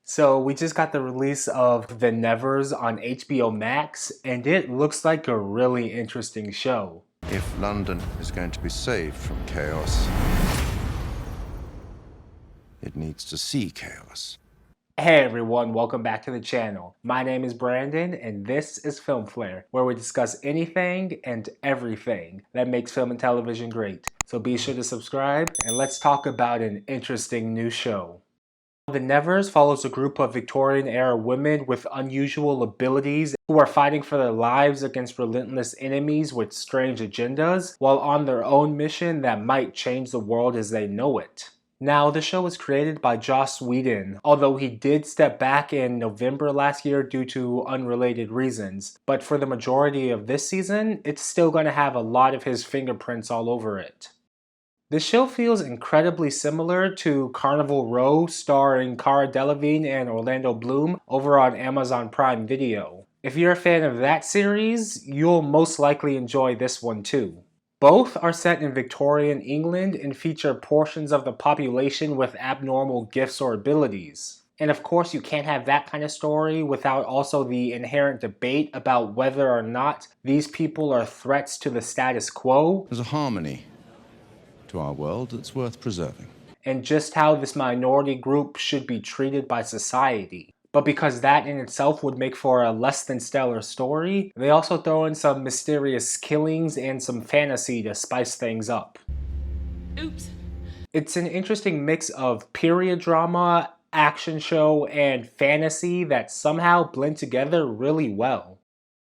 So we just got the release of The Nevers on HBO Max, and it looks like a really interesting show. If London is going to be saved from chaos, it needs to see chaos. Hey everyone, welcome back to the channel. My name is Brandon, and this is Film Flare, where we discuss anything and everything that makes film and television great. So be sure to subscribe, and let's talk about an interesting new show. The Nevers follows a group of Victorian-era women with unusual abilities who are fighting for their lives against relentless enemies with strange agendas, while on their own mission that might change the world as they know it. Now, the show was created by Joss Whedon, although he did step back in November last year due to unrelated reasons. But for the majority of this season, it's still going to have a lot of his fingerprints all over it. The show feels incredibly similar to Carnival Row, starring Cara Delevingne and Orlando Bloom, over on Amazon Prime Video. If you're a fan of that series, you'll most likely enjoy this one too. Both are set in Victorian England and feature portions of the population with abnormal gifts or abilities. And of course, you can't have that kind of story without also the inherent debate about whether or not these people are threats to the status quo. There's a harmony to our world that's worth preserving. And just how this minority group should be treated by society. But because that in itself would make for a less than stellar story, they also throw in some mysterious killings and some fantasy to spice things up. Oops. It's an interesting mix of period drama, action show, and fantasy that somehow blend together really well.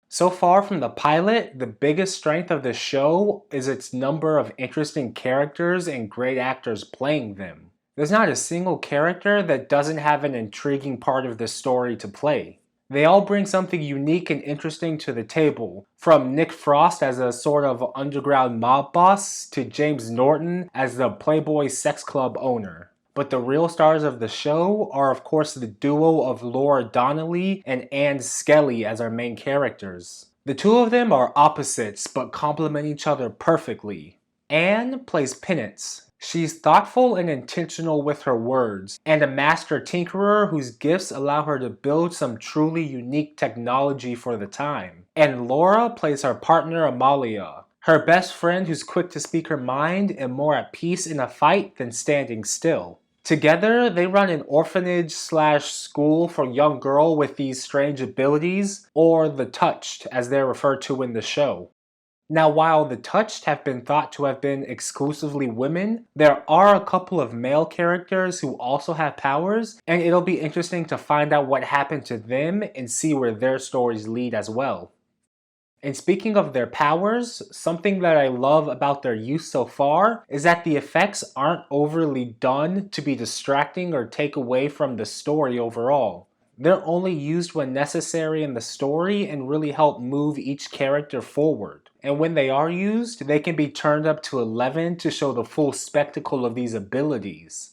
So far from the pilot, the biggest strength of the show is its number of interesting characters and great actors playing them. There's not a single character that doesn't have an intriguing part of the story to play. They all bring something unique and interesting to the table, from Nick Frost as a sort of underground mob boss to James Norton as the Playboy sex club owner. But the real stars of the show are of course the duo of Laura Donnelly and Skelly as our main characters. The two of them are opposites but complement each other perfectly. Anne plays Penance. She's thoughtful and intentional with her words, and a master tinkerer whose gifts allow her to build some truly unique technology for the time. And Laura plays her partner Amalia, her best friend who's quick to speak her mind and more at peace in a fight than standing still. Together, they run an orphanage/school for young girls with these strange abilities, or the Touched as they're referred to in the show. Now, while the Touched have been thought to have been exclusively women, there are a couple of male characters who also have powers, and it'll be interesting to find out what happened to them and see where their stories lead as well. And speaking of their powers, something that I love about their use so far is that the effects aren't overly done to be distracting or take away from the story overall. They're only used when necessary in the story and really help move each character forward. And when they are used, they can be turned up to 11 to show the full spectacle of these abilities.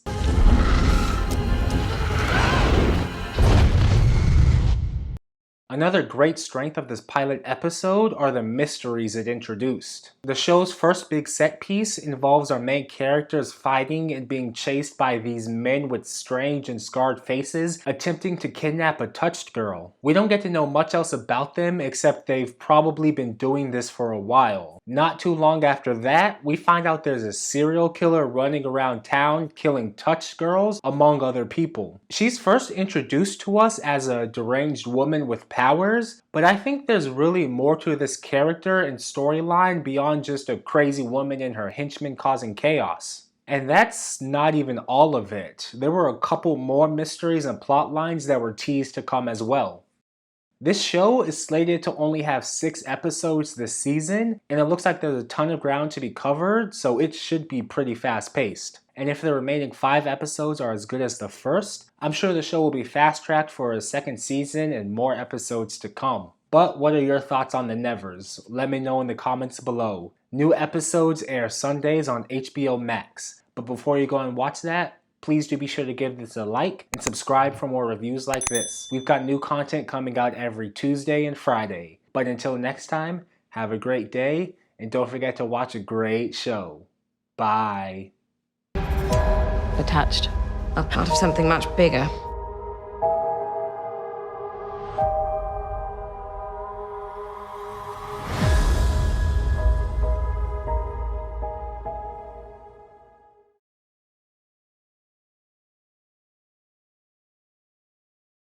Another great strength of this pilot episode are the mysteries it introduced. The show's first big set piece involves our main characters fighting and being chased by these men with strange and scarred faces attempting to kidnap a touched girl. We don't get to know much else about them except they've probably been doing this for a while. Not too long after that, we find out there's a serial killer running around town killing touched girls among other people. She's first introduced to us as a deranged woman with powers, but I think there's really more to this character and storyline beyond just a crazy woman and her henchmen causing chaos. And that's not even all of it. There were a couple more mysteries and plot lines that were teased to come as well. This show is slated to only have 6 episodes this season, and it looks like there's a ton of ground to be covered, so it should be pretty fast paced. And if the remaining 5 episodes are as good as the first, I'm sure the show will be fast-tracked for a second season and more episodes to come. But what are your thoughts on The Nevers? Let me know in the comments below. New episodes air Sundays on HBO Max. But before you go and watch that, please do be sure to give this a like and subscribe for more reviews like this. We've got new content coming out every Tuesday and Friday. But until next time, have a great day and don't forget to watch a great show. Bye. Attached. A part of something much bigger.